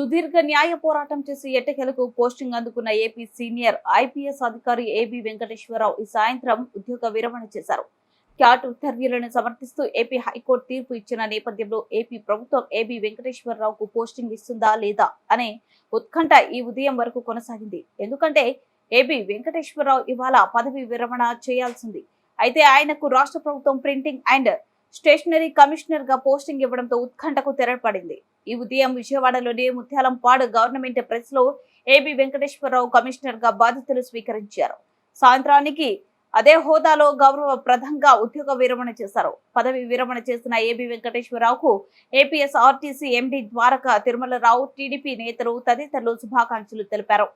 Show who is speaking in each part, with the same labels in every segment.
Speaker 1: సుదీర్ఘ న్యాయ పోరాటం చేసి ఎట్టకేలకు పోస్టింగ్ అందుకున్న ఏపీ సీనియర్ ఐపీఎస్ అధికారి ఏబీ వెంకటేశ్వరరావు ఈ సాయంత్రం ఉద్యోగ విరమణ చేశారు. క్యాట్ ఉత్తర్వులను సమర్థిస్తూ ఏపీ హైకోర్టు తీర్పు ఇచ్చిన నేపథ్యంలో ఏపీ ప్రభుత్వం ఏబీ వెంకటేశ్వరరావుకు పోస్టింగ్ ఇస్తుందా లేదా అనే ఉత్కంఠ ఈ ఉదయం వరకు కొనసాగింది. ఎందుకంటే ఏబీ వెంకటేశ్వరరావు ఇవాళ పదవి విరమణ చేయాల్సింది. అయితే ఆయనకు రాష్ట్ర ప్రభుత్వం ప్రింటింగ్ అండ్ స్టేషనరీ కమిషనర్ గా పోస్టింగ్ ఇవ్వడంతో ఉత్కంఠకు తెరపడింది. ఈ ఉదయం విజయవాడలోని ముత్యాలంపాడు గవర్నమెంట్ ప్రెస్ లో ఏబీ వెంకటేశ్వరరావు కమిషనర్ గా బాధ్యతలు స్వీకరించారు. సాయంత్రానికి అదే హోదాలో గౌరవప్రదంగా ఉద్యోగ విరమణ చేశారు. పదవి విరమణ చేసిన ఏబీ వెంకటేశ్వరరావుకు APS RTC MD Dwaraka Tirumala Rao, TDP నేతలు తదితరులు శుభాకాంక్షలు తెలిపారు.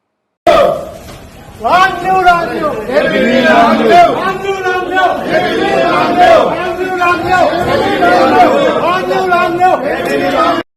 Speaker 2: Long live!